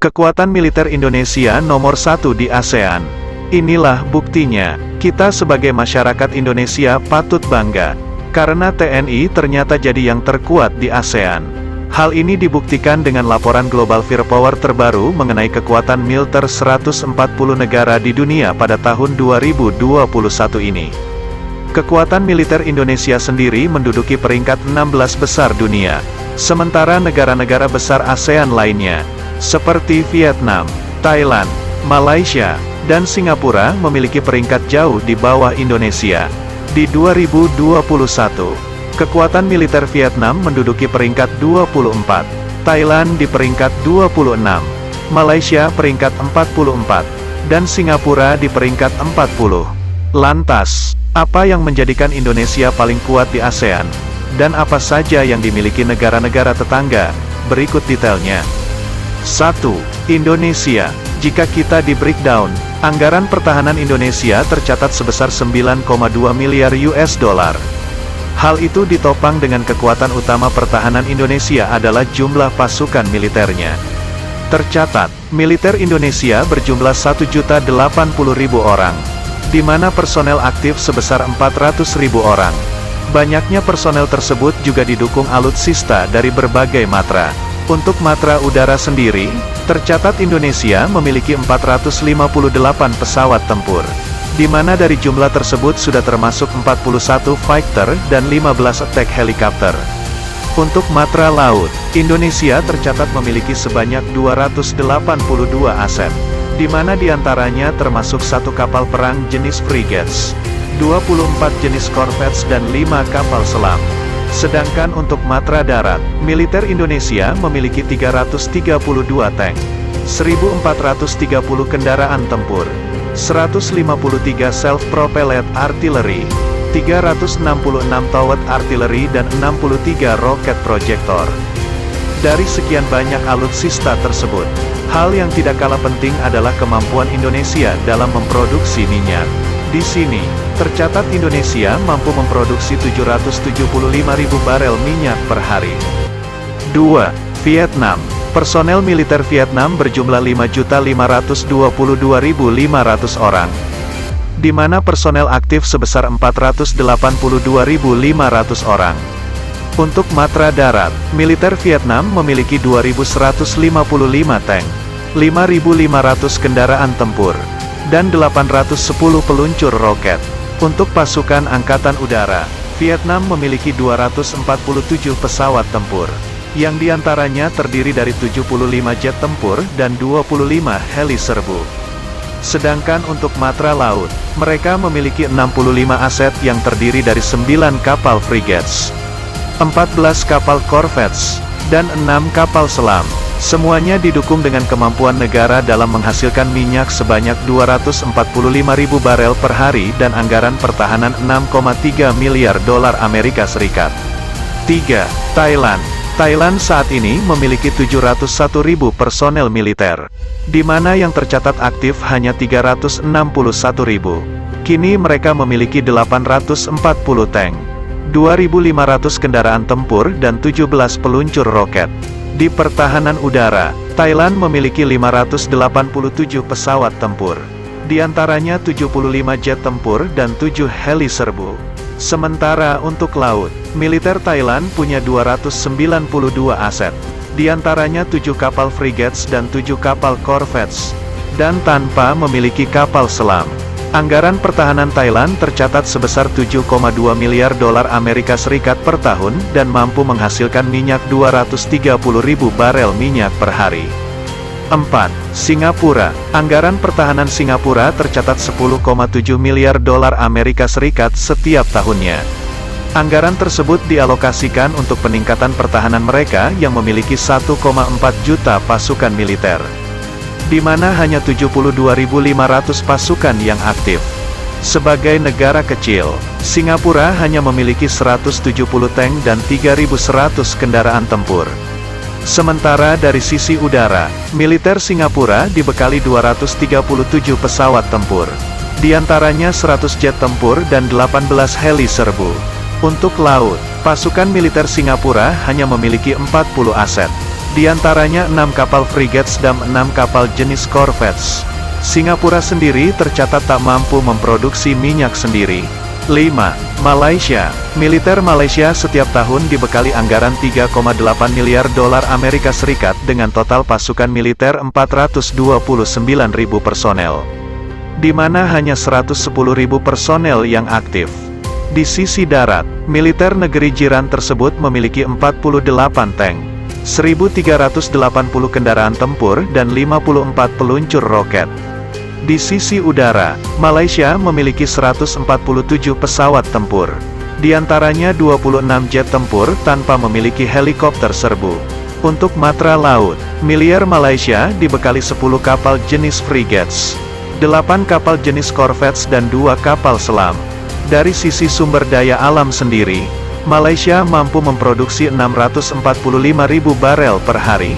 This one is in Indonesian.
Kekuatan militer Indonesia nomor satu di ASEAN. Inilah buktinya, kita sebagai masyarakat Indonesia patut bangga, karena TNI ternyata jadi yang terkuat di ASEAN. Hal ini dibuktikan dengan laporan Global Firepower terbaru mengenai kekuatan militer 140 negara di dunia pada tahun 2021 ini. Kekuatan militer Indonesia sendiri menduduki peringkat 16 besar dunia, sementara negara-negara besar ASEAN lainnya, seperti Vietnam, Thailand, Malaysia, dan Singapura memiliki peringkat jauh di bawah Indonesia. Di 2021, kekuatan militer Vietnam menduduki peringkat 24, Thailand di peringkat 26, Malaysia peringkat 44, dan Singapura di peringkat 40. Lantas, apa yang menjadikan Indonesia paling kuat di ASEAN? Dan apa saja yang dimiliki negara-negara tetangga? Berikut detailnya. 1. Indonesia. Jika kita di breakdown, anggaran pertahanan Indonesia tercatat sebesar 9,2 miliar US dollar. Hal itu ditopang dengan kekuatan utama pertahanan Indonesia adalah jumlah pasukan militernya. Tercatat, militer Indonesia berjumlah 1.080.000 orang, di mana personel aktif sebesar 400.000 orang. Banyaknya personel tersebut juga didukung alutsista dari berbagai matra. Untuk matra udara sendiri, tercatat Indonesia memiliki 458 pesawat tempur, di mana dari jumlah tersebut sudah termasuk 41 fighter dan 15 attack helicopter. Untuk matra laut, Indonesia tercatat memiliki sebanyak 282 aset, di mana diantaranya termasuk 1 kapal perang jenis frigates, 24 jenis corvettes dan 5 kapal selam. Sedangkan untuk matra darat, militer Indonesia memiliki 332 tank, 1.430 kendaraan tempur, 153 self-propelled artillery, 366 towed artillery dan 63 roket projector. Dari sekian banyak alutsista tersebut, hal yang tidak kalah penting adalah kemampuan Indonesia dalam memproduksi minyak. Di sini, tercatat Indonesia mampu memproduksi 775.000 barel minyak per hari. 2. Vietnam. Personel militer Vietnam berjumlah 5.522.500 orang, di mana personel aktif sebesar 482.500 orang. Untuk matra darat, militer Vietnam memiliki 2.155 tank, 5.500 kendaraan tempur, dan 810 peluncur roket. Untuk pasukan angkatan udara, Vietnam memiliki 247 pesawat tempur, yang diantaranya terdiri dari 75 jet tempur dan 25 heli serbu. Sedangkan untuk matra laut, mereka memiliki 65 aset yang terdiri dari 9 kapal frigates, 14 kapal corvettes, dan 6 kapal selam. Semuanya didukung dengan kemampuan negara dalam menghasilkan minyak sebanyak 245.000 barel per hari dan anggaran pertahanan 6,3 miliar dolar Amerika Serikat. 3. Thailand. Thailand saat ini memiliki 701.000 personel militer, di mana yang tercatat aktif hanya 361.000. Kini mereka memiliki 840 tank, 2.500 kendaraan tempur dan 17 peluncur roket. Di pertahanan udara, Thailand memiliki 587 pesawat tempur, di antaranya 75 jet tempur dan 7 heli serbu. Sementara untuk laut, militer Thailand punya 292 aset, di antaranya 7 kapal frigates dan 7 kapal corvettes, dan tanpa memiliki kapal selam. Anggaran pertahanan Thailand tercatat sebesar 7,2 miliar dolar Amerika Serikat per tahun dan mampu menghasilkan minyak 230.000 barel minyak per hari. 4. Singapura. Anggaran pertahanan Singapura tercatat 10,7 miliar dolar Amerika Serikat setiap tahunnya. Anggaran tersebut dialokasikan untuk peningkatan pertahanan mereka yang memiliki 1,4 juta pasukan militer, di mana hanya 72.500 pasukan yang aktif. Sebagai negara kecil, Singapura hanya memiliki 170 tank dan 3.100 kendaraan tempur. Sementara dari sisi udara, militer Singapura dibekali 237 pesawat tempur, di antaranya 100 jet tempur dan 18 heli serbu. Untuk laut, pasukan militer Singapura hanya memiliki 40 aset, Di antaranya 6 kapal frigates dan 6 kapal jenis corvettes. Singapura sendiri tercatat tak mampu memproduksi minyak sendiri. 5. Malaysia. Militer Malaysia setiap tahun dibekali anggaran 3,8 miliar dolar Amerika Serikat dengan total pasukan militer 429.000 personel. Di mana hanya 110.000 personel yang aktif. Di sisi darat, militer negeri jiran tersebut memiliki 48 tank, 1.380 kendaraan tempur dan 54 peluncur roket. Di sisi udara, Malaysia memiliki 147 pesawat tempur. Di antaranya 26 jet tempur tanpa memiliki helikopter serbu. Untuk matra laut, militer Malaysia dibekali 10 kapal jenis frigates, 8 kapal jenis corvettes dan 2 kapal selam. Dari sisi sumber daya alam sendiri, Malaysia mampu memproduksi 645.000 barel per hari.